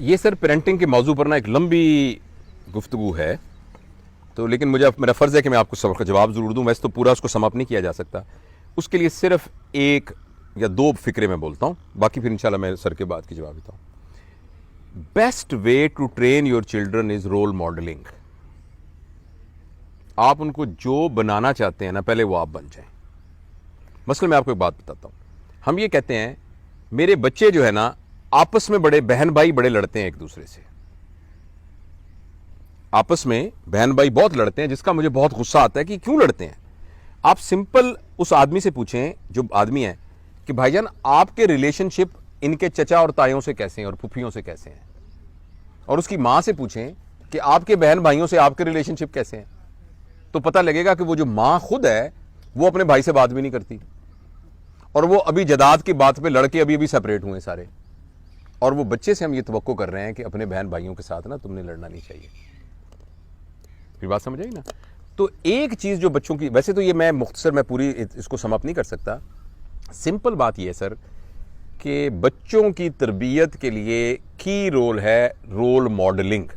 یہ سر پیرنٹنگ کے موضوع پر نا ایک لمبی گفتگو ہے، تو لیکن مجھے میرا فرض ہے کہ میں آپ کو سوال کا جواب ضرور دوں. ویسے تو پورا اس کو سم اپ نہیں کیا جا سکتا، اس کے لیے صرف ایک یا دو فکرے میں بولتا ہوں، باقی پھر انشاءاللہ میں سر کے بعد کی جواب دیتا ہوں. Best way to train your children is role modelling. آپ ان کو جو بنانا چاہتے ہیں نا، پہلے وہ آپ بن جائیں. مثلا میں آپ کو ایک بات بتاتا ہوں. ہم یہ کہتے ہیں میرے بچے جو ہے نا آپس میں بڑے بہن بھائی بڑے لڑتے ہیں ایک دوسرے سے، آپس میں بہن بھائی بہت لڑتے ہیں، جس کا مجھے بہت غصہ آتا ہے کہ کیوں لڑتے ہیں. آپ سمپل اس آدمی سے پوچھیں جو آدمی ہے کہ بھائی جان آپ کے ریلیشن شپ ان کے چچا اور تایوں سے کیسے ہیں اور پھوپھیوں سے کیسے ہیں، اور اس کی ماں سے پوچھیں کہ آپ کے بہن بھائیوں سے آپ کے ریلیشن شپ کیسے ہیں، تو پتہ لگے گا کہ وہ جو ماں خود ہے وہ اپنے بھائی سے بات بھی نہیں کرتی، اور وہ ابھی جداد کی بات پہ لڑ کے ابھی سپریٹ ہوئے سارے. اور وہ بچے سے ہم یہ توقع کر رہے ہیں کہ اپنے بہن بھائیوں کے ساتھ نا تم نے لڑنا نہیں چاہیے. پھر بات سمجھ آئی نا؟ تو ایک چیز جو بچوں کی، ویسے تو یہ میں مختصر میں پوری اس کو سم اپ نہیں کر سکتا. سمپل بات یہ ہے سر کہ بچوں کی تربیت کے لیے کی رول ہے رول ماڈلنگ.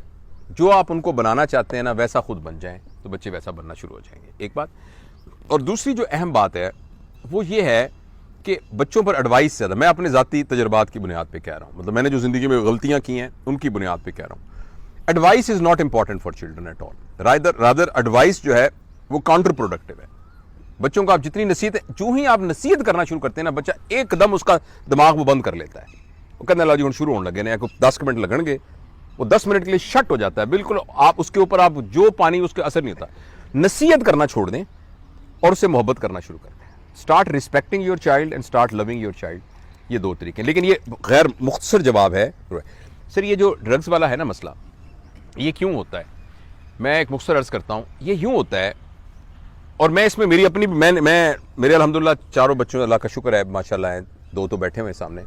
جو آپ ان کو بنانا چاہتے ہیں نا ویسا خود بن جائیں تو بچے ویسا بننا شروع ہو جائیں گے. ایک بات. اور دوسری جو اہم بات ہے وہ یہ ہے کہ بچوں پر ایڈوائس سے زیادہ، میں اپنے ذاتی تجربات کی بنیاد پہ کہہ رہا ہوں، مطلب میں نے جو زندگی میں غلطیاں کی ہیں ان کی بنیاد پہ کہہ رہا ہوں. Advice is not important for children at all, rather advice جو ہے وہ کاؤنٹر پروڈکٹیو ہے. بچوں کو آپ جتنی نصیحت، جو ہی آپ نصیحت کرنا شروع کرتے ہیں نا بچہ ایک دم اس کا دماغ وہ بند کر لیتا ہے. وہ کہنے لگا جی ہوں شروع ہونے لگے نا، 10 منٹ لگن گے، وہ 10 منٹ کے لیے شٹ ہو جاتا ہے بالکل. آپ اس کے اوپر آپ جو پانی اس کے اثر نہیں ہوتا. نصیحت کرنا چھوڑ دیں اور اسے محبت کرنا شروع کر دیں. Start respecting your child and start loving your child. یہ دو طریقے ہیں. لیکن یہ غیر مختصر جواب ہے سر. یہ جو ڈرگز والا ہے نا مسئلہ، یہ کیوں ہوتا ہے؟ میں ایک مختصر عرض کرتا ہوں. یہ یوں ہوتا ہے، اور میں اس میں میری اپنی میں میرے الحمدللہ چاروں بچوں اللہ کا شکر ہے ماشاءاللہ ہیں، 2 تو بیٹھے ہوئے سامنے،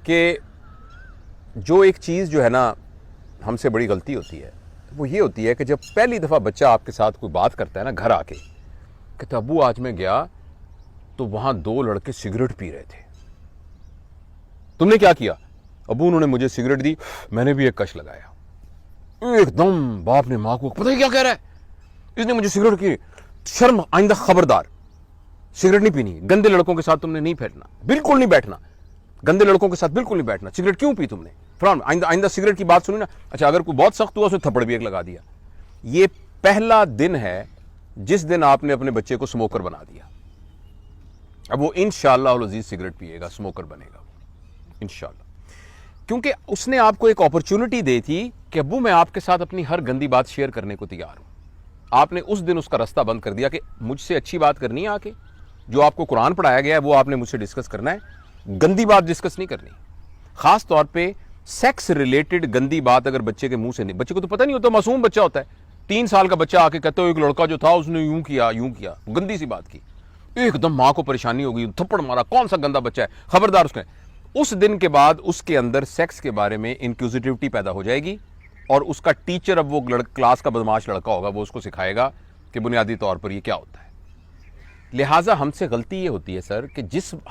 کہ جو ایک چیز جو ہے نا ہم سے بڑی غلطی ہوتی ہے وہ یہ ہوتی ہے کہ جب پہلی دفعہ بچہ آپ کے ساتھ کوئی بات کرتا ہے نا گھر آ کے، کہتا ابو آج میں گیا تو وہاں 2 لڑکے سگریٹ پی رہے تھے. تم نے کیا کیا؟ ابو انہوں نے مجھے سگریٹ دی، میں نے بھی ایک کش لگایا. ایک دم باپ نے ماں کو، پتہ ہی کیا کہہ رہا ہے، اس نے مجھے سگریٹ کی. شرم، آئندہ خبردار سگریٹ نہیں پینی، گندے لڑکوں کے ساتھ تم نے نہیں بیٹھنا، بالکل نہیں بیٹھنا، گندے لڑکوں کے ساتھ بالکل نہیں بیٹھنا. سگریٹ کیوں پی تم نے؟ فرام آئندہ سگریٹ کی بات سنی نا. اچھا اگر کوئی بہت سخت ہوا اسے تھپڑ بھی ایک لگا دیا. یہ پہلا دن ہے جس دن آپ نے اپنے بچے کو سموکر بنا دیا. اب وہ انشاءاللہ العزیز سگریٹ پیے گا، سموکر بنے گا انشاءاللہ. کیونکہ اس نے آپ کو ایک اپرچونٹی دی تھی کہ ابو میں آپ کے ساتھ اپنی ہر گندی بات شیئر کرنے کو تیار ہوں. آپ نے اس دن اس کا راستہ بند کر دیا کہ مجھ سے اچھی بات کرنی ہے، آ کے جو آپ کو قرآن پڑھایا گیا ہے وہ آپ نے مجھ سے ڈسکس کرنا ہے، گندی بات ڈسکس نہیں کرنی. خاص طور پہ سیکس ریلیٹڈ گندی بات اگر بچے کے منہ سے نہیں، بچے کو تو پتہ نہیں ہوتا، معصوم بچہ ہوتا ہے. 3 سال کا بچہ آ کے کہتا ہے ایک لڑکا جو تھا اس نے یوں کیا گندی سی بات کی. ایک دم ماں کو پریشانی ہو گئی، تھپڑ مارا، کون سا گندا بچہ ہے، خبردار. اس دن کے بعد اس کے اندر سیکس کے بارے میں انکوزیٹیوٹی پیدا ہو جائے گی، اور اس کا ٹیچر، اب وہ کلاس کا بدماش لڑکا ہوگا، وہ اس کو سکھائے گا کہ بنیادی طور پر یہ کیا ہوتا ہے. لہٰذا ہم سے غلطی یہ ہوتی ہے سر کہ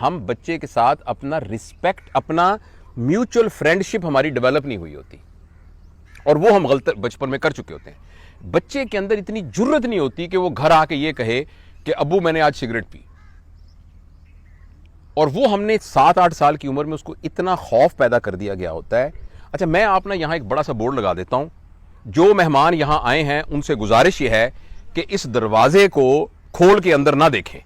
ہم بچے کے ساتھ اپنا رسپیکٹ، اپنا میوچل فرینڈشپ ہماری ڈیولپ نہیں ہوئی ہوتی، اور وہ ہم غلط بچپن میں کر چکے ہوتے ہیں. بچے کے اندر اتنی جرت نہیں ہوتی کہ وہ گھر آ کے یہ کہے کہ ابو میں نے آج سگریٹ پی، اور وہ ہم نے 7-8 سال کی عمر میں اس کو اتنا خوف پیدا کر دیا گیا ہوتا ہے. اچھا میں آپ نے یہاں ایک بڑا سا بورڈ لگا دیتا ہوں، جو مہمان یہاں آئے ہیں ان سے گزارش یہ ہے کہ اس دروازے کو کھول کے اندر نہ دیکھیں.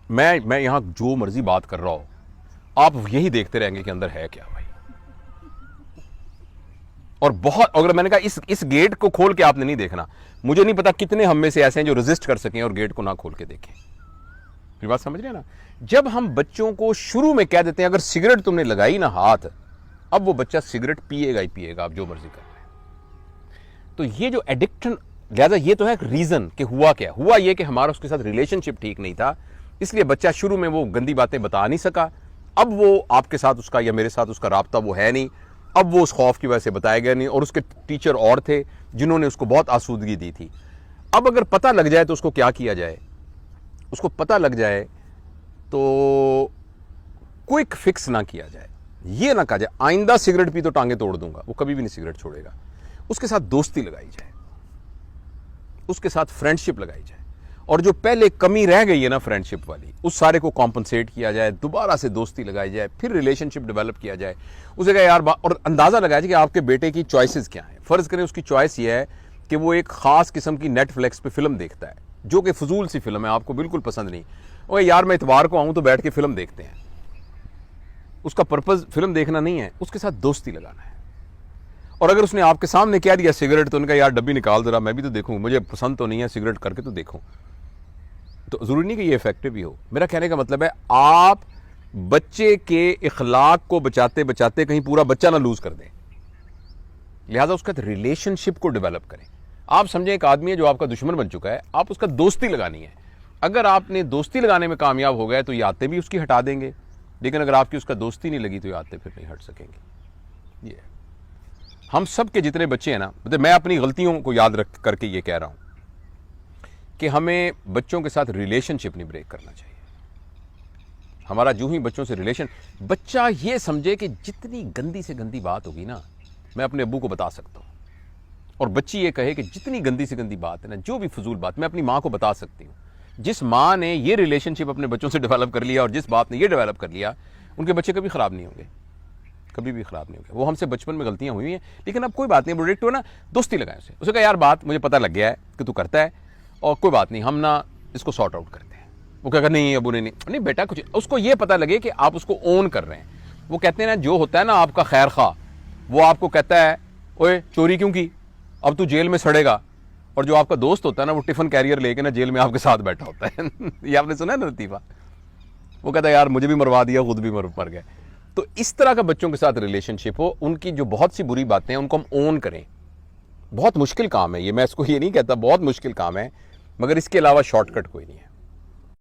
میں یہاں جو مرضی بات کر رہا ہوں آپ یہی دیکھتے رہیں گے کہ اندر ہے کیا بھائی. اور بہت، اگر میں نے کہا اس گیٹ کو کھول کے آپ نے نہیں دیکھنا، مجھے نہیں پتا کتنے ہم میں سے ایسے ہیں جو ریزسٹ کر سکیں اور گیٹ کو نہ کھول کے دیکھیں. پھر بات سمجھ رہے ہیں نا؟ جب ہم بچوں کو شروع میں کہہ دیتے ہیں اگر سگریٹ تم نے لگائی نا ہاتھ، اب وہ بچہ سگریٹ پیے گا ہی پیے گا، آپ جو مرضی کر لیں. تو یہ جو ایڈکشن، لہذا یہ تو ہے ریزن کہ ہوا کیا ہوا، یہ کہ ہمارا اس کے ساتھ ریلیشن شپ ٹھیک نہیں تھا، اس لیے بچہ شروع میں وہ گندی باتیں بتا نہیں سکا. اب وہ آپ کے ساتھ اس کا یا میرے ساتھ اس کا رابطہ وہ ہے نہیں، اب وہ اس خوف کی وجہ سے بتایا گیا نہیں، اور اس کے ٹیچر اور تھے جنہوں نے اس کو بہت آسودگی دی تھی. اب اگر پتہ لگ جائے تو اس کو کیا کیا جائے؟ اس کو پتہ لگ جائے تو کوئک فکس نہ کیا جائے. یہ نہ کہا جائے آئندہ سگریٹ پی تو ٹانگیں توڑ دوں گا، وہ کبھی بھی نہیں سگریٹ چھوڑے گا. اس کے ساتھ دوستی لگائی جائے، اس کے ساتھ فرینڈشپ لگائی جائے، اور جو پہلے کمی رہ گئی ہے نا فرینڈشپ والی، اس سارے کو کمپنسیٹ کیا جائے، دوبارہ سے دوستی لگائی جائے، پھر ریلیشن شپ ڈیولپ کیا جائے. اسے کہا یار اور اندازہ لگایا جائے کہ آپ کے بیٹے کی چوائسز کیا ہیں. فرض کریں اس کی چوائس یہ ہے کہ وہ ایک خاص قسم کی نیٹ فلیکس پہ فلم دیکھتا ہے جو کہ فضول سی فلم ہے، آپ کو بالکل پسند نہیں. اوے یار میں اتوار کو آؤں تو بیٹھ کے فلم دیکھتے ہیں. اس کا پرپز فلم دیکھنا نہیں ہے، اس کے ساتھ دوستی لگانا ہے. اور اگر اس نے آپ کے سامنے کہہ دیا سگریٹ، تو ان کا یار ڈبی نکال ذرا، میں بھی تو دیکھوں، مجھے پسند تو نہیں ہے سگریٹ، کر کے تو دیکھوں. تو ضروری نہیں کہ یہ افیکٹو بھی ہو. میرا کہنے کا مطلب ہے آپ بچے کے اخلاق کو بچاتے بچاتے کہیں پورا بچہ نہ لوز کر دیں. لہٰذا اس کا ریلیشن شپ کو ڈیولپ کریں. آپ سمجھیں ایک آدمی ہے جو آپ کا دشمن بن چکا ہے، آپ اس کا دوستی لگانی ہے. اگر آپ نے دوستی لگانے میں کامیاب ہو گئے تو یہ عادتیں بھی اس کی ہٹا دیں گے، لیکن اگر آپ کی اس کا دوستی نہیں لگی تو یہ عادتیں پھر نہیں ہٹ سکیں گے. یہ ہم سب کے جتنے بچے ہیں نا، میں اپنی غلطیوں کو یاد رکھ کر کے یہ کہہ رہا ہوں کہ ہمیں بچوں کے ساتھ ریلیشن شپ نہیں بریک کرنا چاہیے. ہمارا جو ہی بچوں سے ریلیشن، بچہ یہ سمجھے کہ جتنی گندی سے گندی بات ہوگی نا میں اپنے ابو کو بتا سکتا ہوں، اور بچی یہ کہے کہ جتنی گندی سے گندی بات ہے نا، جو بھی فضول بات، میں اپنی ماں کو بتا سکتی ہوں. جس ماں نے یہ ریلیشن شپ اپنے بچوں سے ڈیولپ کر لیا اور جس باپ نے یہ ڈیولپ کر لیا، ان کے بچے کبھی خراب نہیں ہوں گے، کبھی بھی خراب نہیں ہوں گے. وہ ہم سے بچپن میں غلطیاں ہوئی ہیں، لیکن اب کوئی بات نہیں، پروڈکٹ ہو نا، دوستی لگائیں اسے کہا یار بات مجھے پتہ لگ گیا ہے کہ تو کرتا ہے، اور کوئی بات نہیں، ہم نا اس کو سارٹ آؤٹ کرتے ہیں. وہ کہا نہیں ابو نہیں بیٹا کچھ، اس کو یہ پتہ لگے کہ آپ اس کو اون کر رہے ہیں. وہ کہتے ہیں نا جو ہوتا ہے نا آپ کا خیر خواہ، وہ آپ کو کہتا ہے اوے چوری کیوں کی، اب تو جیل میں سڑے گا. اور جو آپ کا دوست ہوتا ہے نا وہ ٹفن کیریئر لے کے نا جیل میں آپ کے ساتھ بیٹھا ہوتا ہے. یہ آپ نے سنا ہے نا لطیفہ، وہ کہتا ہے یار مجھے بھی مروا دیا، خود بھی مر گئے. تو اس طرح کا بچوں کے ساتھ ریلیشن شپ ہو، ان کی جو بہت سی بری باتیں ہیں ان کو ہم اون کریں. بہت مشکل کام ہے یہ، میں اس کو یہ نہیں کہتا، بہت مشکل کام ہے، مگر اس کے علاوہ شارٹ کٹ کوئی نہیں ہے.